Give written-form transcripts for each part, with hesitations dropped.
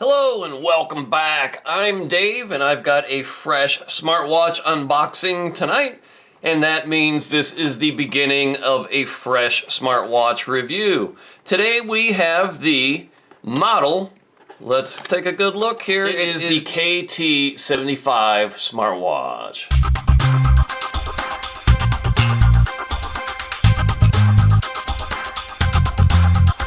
Hello and welcome back. I'm Dave and I've got a fresh smartwatch unboxing tonight, and that means this is the beginning of a fresh smartwatch review. Today we have the model. Let's take a good look here. It is the KT75 smartwatch.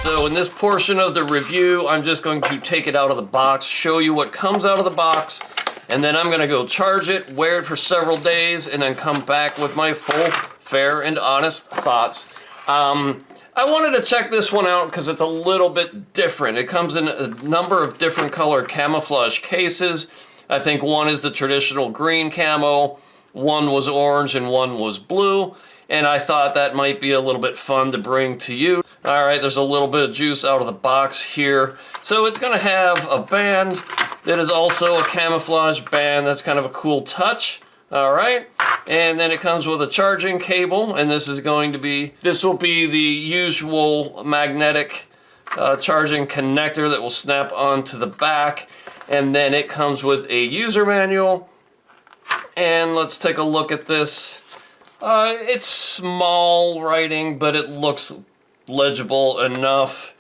So in this portion of the review, I'm just going to take it out of the box, show you what comes out of the box, and then I'm going to go charge it, wear it for several days, and then come back with my full, fair, and honest thoughts. I wanted to check this one out because it's a little bit different. It comes in a number of different color camouflage cases. I think one is the traditional green camo, one was orange, and one was blue. And I thought that might be a little bit fun to bring to you. All right, there's a little bit of juice out of the box here. So it's gonna have a band that is also a camouflage band. That's kind of a cool touch. All right, and then it comes with a charging cable, and this will be the usual magnetic charging connector that will snap onto the back. And then it comes with a user manual. And let's take a look at this. It's small writing, but it looks legible enough.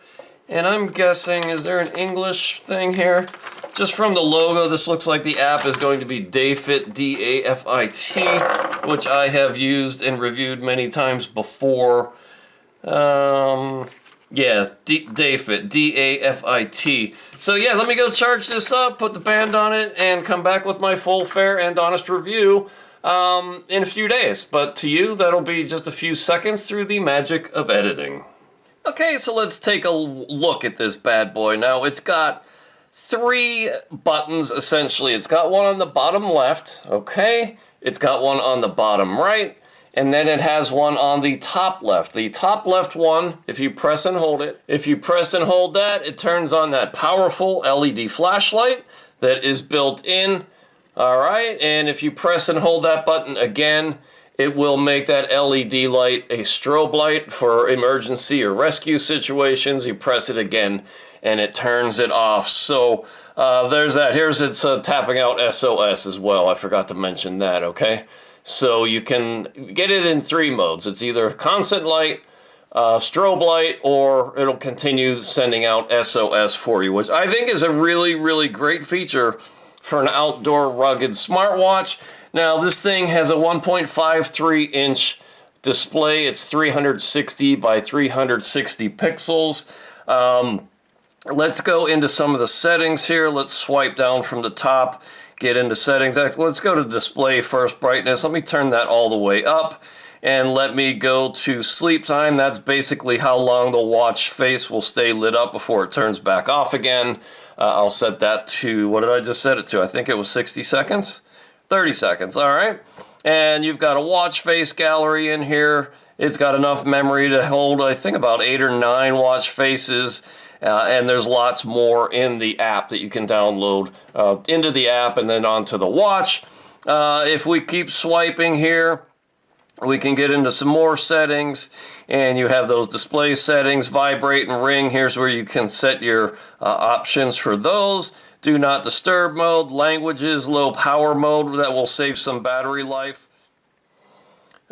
And I'm guessing, is there an English thing here? Just from the logo, this looks like the app is going to be Dafit, D-A-F-I-T, which I have used and reviewed many times before. Yeah, Dafit, D-A-F-I-T. So yeah, let me go charge this up, put the band on it, and come back with my full, fair, and honest review in a few days. But to you, that'll be just a few seconds through the magic of editing. Okay, so let's take a look at this bad boy. Now, it's got three buttons, essentially. It's got one on the bottom left, okay? It's got one on the bottom right, and then it has one on the top left. The top left one, if you press and hold it, if you press and hold that, it turns on that powerful LED flashlight that is built in. All right, and if you press and hold that button again, it will make that LED light a strobe light for emergency or rescue situations. You press it again, and it turns it off. So there's that. Here's its tapping out SOS as well. I forgot to mention that, okay? So you can get it in three modes. It's either constant light, strobe light, or it'll continue sending out SOS for you, which I think is a really, really great feature for an outdoor rugged smartwatch. Now, this thing has a 1.53 inch display. It's 360 by 360 pixels. Let's go into some of the settings here. Let's swipe down from the top, get into settings. Let's go to display first, brightness. Let me turn that all the way up, and let me go to sleep time. That's basically how long the watch face will stay lit up before it turns back off again. I'll set that to, what did I just set it to? I think it was 60 seconds? 30 seconds, all right. And you've got a watch face gallery in here. It's got enough memory to hold, I think, about 8 or 9 watch faces. And there's lots more in the app that you can download into the app and then onto the watch. If we keep swiping here, we can get into some more settings, and you have those display settings, vibrate and ring. Here's where you can set your options for those. Do not disturb mode, languages, low power mode, that will save some battery life.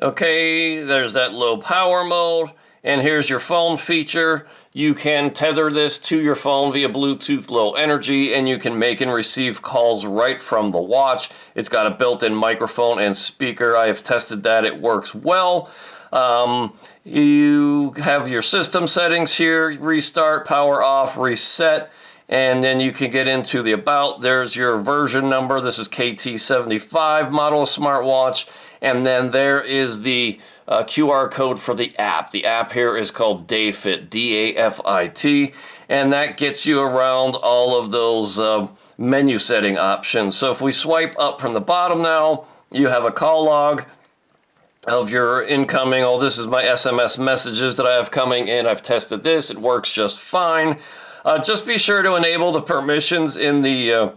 Okay, there's that low power mode. And here's your phone feature. You can tether this to your phone via Bluetooth Low Energy, and you can make and receive calls right from the watch. It's got a built-in microphone and speaker. I have tested that. It works well. You have your system settings here, restart, power off, reset, and then you can get into the about. There's your version number. This is KT75 model of smartwatch. And then there is the QR code for the app. The app here is called Dafit, D-A-F-I-T, and that gets you around all of those menu setting options. So if we swipe up from the bottom now, you have a call log of your incoming. Oh, this is my SMS messages that I have coming in. I've tested this. It works just fine. Just be sure to enable the permissions in the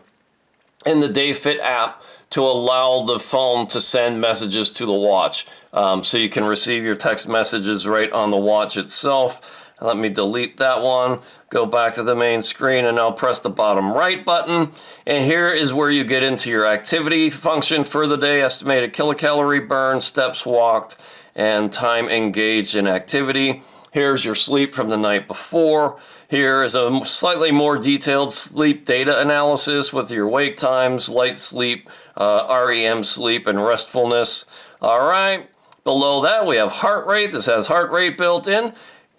Dafit app to allow the phone to send messages to the watch. So you can receive your text messages right on the watch itself. Let me delete that one, go back to the main screen, and I'll press the bottom right button. And here is where you get into your activity function for the day, estimated kilocalorie burn, steps walked, and time engaged in activity. Here's your sleep from the night before. Here is a slightly more detailed sleep data analysis with your wake times, light sleep, REM sleep, and restfulness. All right. Below that, we have heart rate. This has heart rate built in.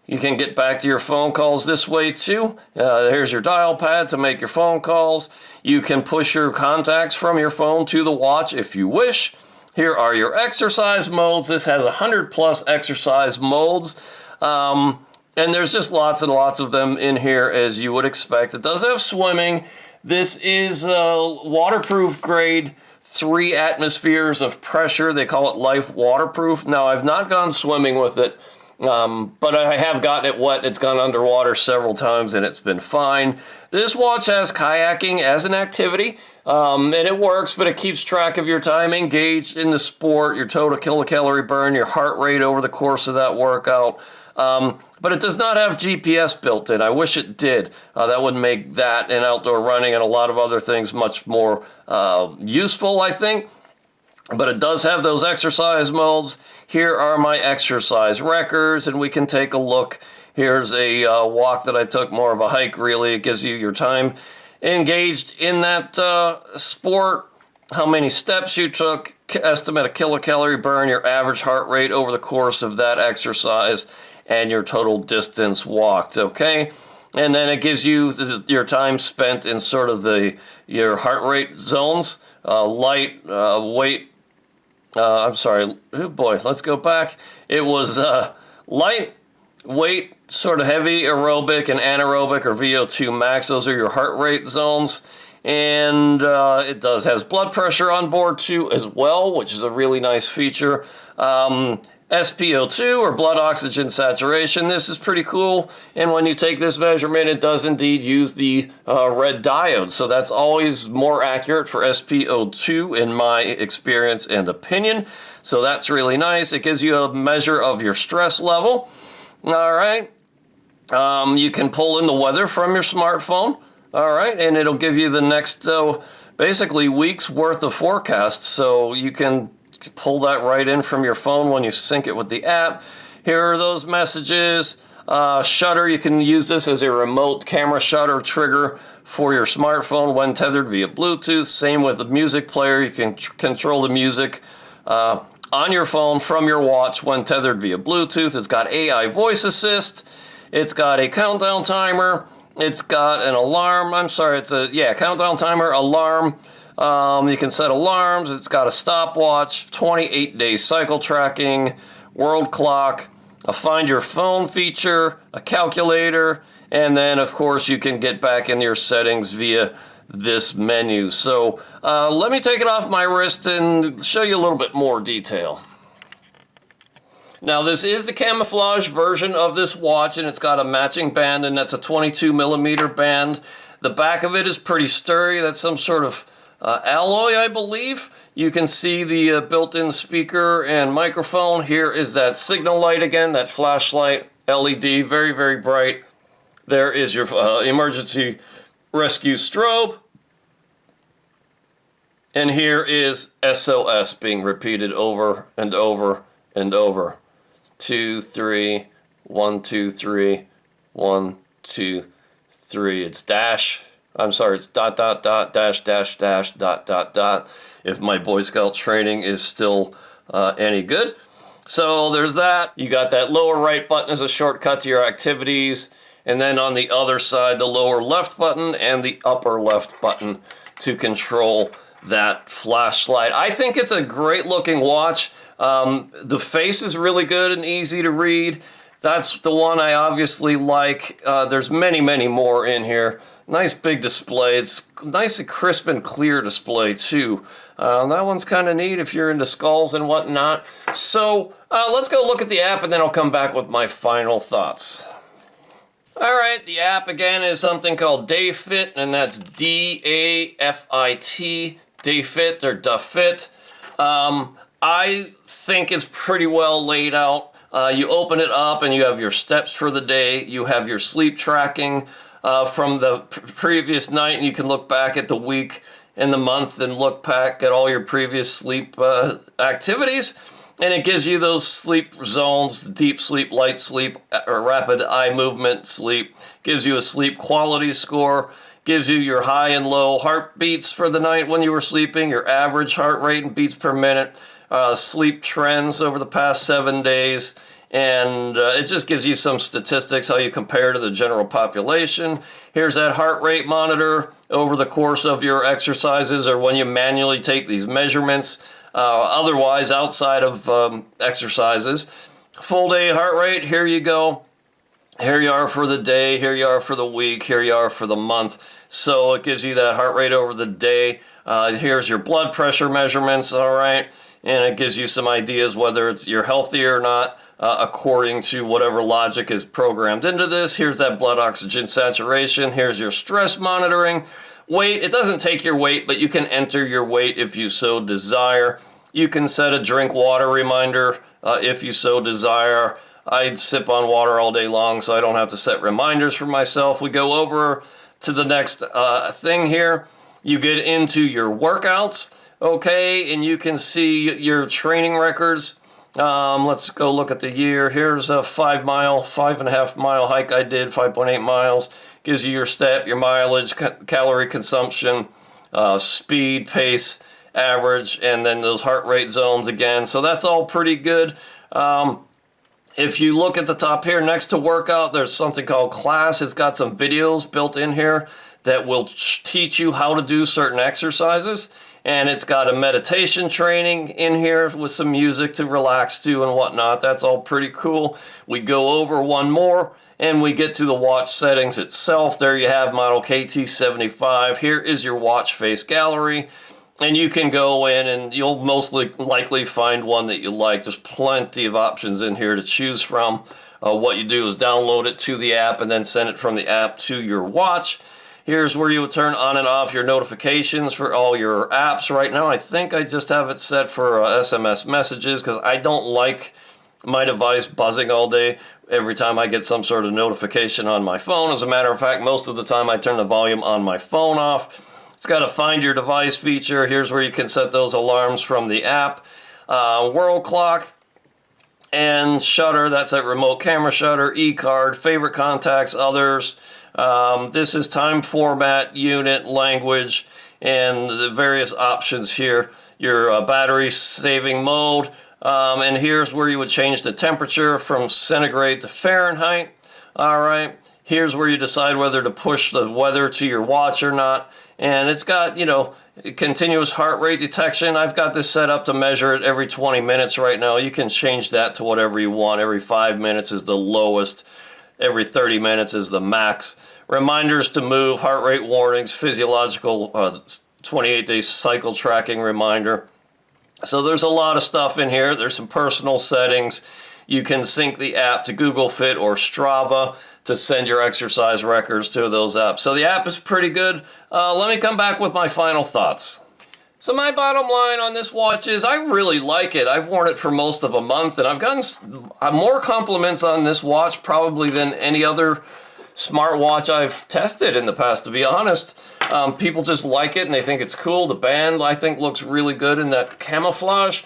You can get back to your phone calls this way too. Here's your dial pad to make your phone calls. You can push your contacts from your phone to the watch if you wish. Here are your exercise modes. This has 100+ exercise modes. And there's just lots and lots of them in here, as you would expect. It does have swimming. This is waterproof grade, 3 atmospheres of pressure. They call it Life Waterproof. Now, I've not gone swimming with it, but I have gotten it wet. It's gone underwater several times, and it's been fine. This watch has kayaking as an activity, and it works, but it keeps track of your time engaged in the sport, your total kilocalorie burn, your heart rate over the course of that workout. But it does not have GPS built in. I wish it did. That would make that and outdoor running and a lot of other things much more useful, I think. But it does have those exercise modes. Here are my exercise records, and we can take a look. Here's a walk that I took, more of a hike, really. It gives you your time engaged in that sport, how many steps you took, estimate a kilocalorie burn, your average heart rate over the course of that exercise, and your total distance walked, okay? And then it gives you your time spent in sort of your heart rate zones, light, weight, I'm sorry, oh boy, let's go back. It was light, weight, sort of heavy, aerobic, and anaerobic, or VO2 max. Those are your heart rate zones. And it has blood pressure on board too as well, which is a really nice feature. SpO2, or blood oxygen saturation. This is pretty cool, and when you take this measurement, it does indeed use the red diode, so that's always more accurate for SpO2 in my experience and opinion, so that's really nice. It gives you a measure of your stress level. All right, you can pull in the weather from your smartphone, all right, and it'll give you the next basically week's worth of forecasts, so you can pull that right in from your phone when you sync it with the app. Here are those messages. Shutter, you can use this as a remote camera shutter trigger for your smartphone when tethered via Bluetooth. Same with the music player. You can control the music on your phone from your watch when tethered via Bluetooth. It's got AI voice assist. It's got a countdown timer. It's got an alarm. I'm sorry, it's a countdown timer, alarm. You can set alarms. It's got a stopwatch, 28-day cycle tracking, world clock, a find your phone feature, a calculator, and then of course you can get back in your settings via this menu. So let me take it off my wrist and show you a little bit more detail. Now, this is the camouflage version of this watch, and it's got a matching band, and that's a 22mm band. The back of it is pretty sturdy. That's some sort of alloy, I believe. You can see the built-in speaker and microphone. Here is that signal light again, that flashlight LED, very, very bright. There is your emergency rescue strobe. And here is SOS being repeated over and over and over. 2, 3, 1, 2, 3, 1, 2, 3. It's dash. I'm sorry, it's ... dash, dash, dash, ... if my Boy Scout training is still any good. So there's that. You got that lower right button as a shortcut to your activities. And then on the other side, the lower left button and the upper left button to control that flashlight. I think it's a great looking watch. The face is really good and easy to read. That's the one I obviously like. There's many, many more in here. Nice big display. It's nice and crisp and clear display too. That one's kind of neat if you're into skulls and whatnot. So let's go look at the app and then I'll come back with my final thoughts. All right, the app again is something called DayFit, and that's D-A-F-I-T, DayFit or DaFit. I think it's pretty well laid out. You open it up and you have your steps for the day. You have your sleep tracking from the previous night, and you can look back at the week and the month and look back at all your previous sleep activities. And it gives you those sleep zones: deep sleep, light sleep, or rapid eye movement sleep. Gives you a sleep quality score. Gives you your high and low heartbeats for the night when you were sleeping, your average heart rate and beats per minute, sleep trends over the past 7 days, and it just gives you some statistics, how you compare to the general population. Here's that heart rate monitor over the course of your exercises or when you manually take these measurements. Otherwise, outside of exercises. Full day heart rate, here you go. Here you are for the day, here you are for the week, here you are for the month. So it gives you that heart rate over the day. Here's your blood pressure measurements, all right? And it gives you some ideas whether you're healthy or not, according to whatever logic is programmed into this. Here's that blood oxygen saturation. Here's your stress monitoring. Weight, it doesn't take your weight, but you can enter your weight if you so desire. You can set a drink water reminder if you so desire. I sip on water all day long, so I don't have to set reminders for myself. We go over to the next thing here. You get into your workouts, okay, and you can see your training records. Let's go look at the year. Here's a 5.5 mile hike I did, 5.8 miles. Gives you your step, your mileage, calorie consumption, speed, pace, average, and then those heart rate zones again. So that's all pretty good. If you look at the top here, next to workout, there's something called class. It's got some videos built in here that will teach you how to do certain exercises. And it's got a meditation training in here with some music to relax to and whatnot. That's all pretty cool. We go over one more and we get to the watch settings itself. There you have model KT75. Here is your watch face gallery. And you can go in and you'll most likely find one that you like. There's plenty of options in here to choose from. What you do is download it to the app and then send it from the app to your watch. Here's where you would turn on and off your notifications for all your apps. Right now, I think I just have it set for SMS messages because I don't like my device buzzing all day every time I get some sort of notification on my phone. As a matter of fact, most of the time I turn the volume on my phone off. It's got a find your device feature. Here's where you can set those alarms from the app. World clock and shutter. That's that remote camera shutter. E-card, favorite contacts, others. This is time format, unit, language, and the various options here. Your battery saving mode. And here's where you would change the temperature from centigrade to Fahrenheit. All right. Here's where you decide whether to push the weather to your watch or not. And it's got, continuous heart rate detection. I've got this set up to measure it every 20 minutes right now. You can change that to whatever you want. Every 5 minutes is the lowest. Every 30 minutes is the max. Reminders to move, heart rate warnings, physiological 28-day cycle tracking reminder. So there's a lot of stuff in here. There's some personal settings. You can sync the app to Google Fit or Strava to send your exercise records to those apps. So the app is pretty good. Let me come back with my final thoughts. So my bottom line on this watch is I really like it. I've worn it for most of a month, and I've gotten more compliments on this watch probably than any other smartwatch I've tested in the past, to be honest. People just like it, and they think it's cool. The band, I think, looks really good in that camouflage.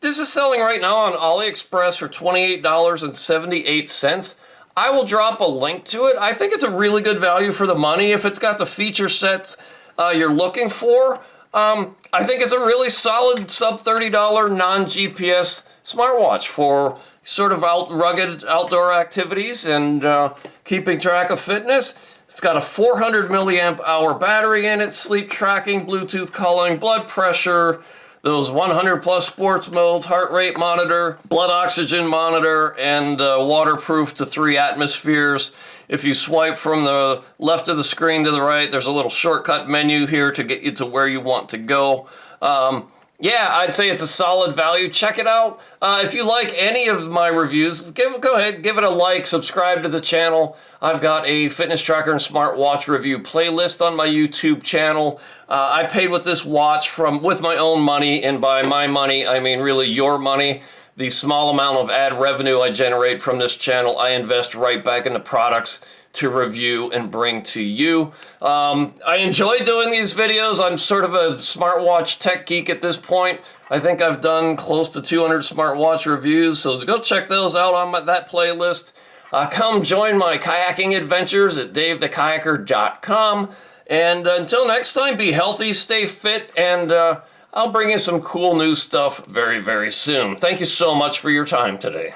This is selling right now on AliExpress for $28.78. I will drop a link to it. I think it's a really good value for the money if it's got the feature sets you're looking for. I think it's a really solid sub $30 non-GPS smartwatch for sort of rugged outdoor activities and keeping track of fitness. It's got a 400 milliamp hour battery in it, sleep tracking, Bluetooth calling, blood pressure, those 100 plus sports modes, heart rate monitor, blood oxygen monitor, and waterproof to 3 atmospheres. If you swipe from the left of the screen to the right, there's a little shortcut menu here to get you to where you want to go. Yeah, I'd say it's a solid value. Check it out. If you like any of my reviews, go ahead, give it a like, subscribe to the channel. I've got a fitness tracker and smartwatch review playlist on my YouTube channel. I paid with this watch with my own money, and by my money, I mean really your money. the small amount of ad revenue I generate from this channel, I invest right back into products to review and bring to you. I enjoy doing these videos. I'm sort of a smartwatch tech geek at this point. I think I've done close to 200 smartwatch reviews, so go check those out on that playlist. Come join my kayaking adventures at davethekayaker.com. And until next time, be healthy, stay fit, and I'll bring you some cool new stuff very, very soon. Thank you so much for your time today.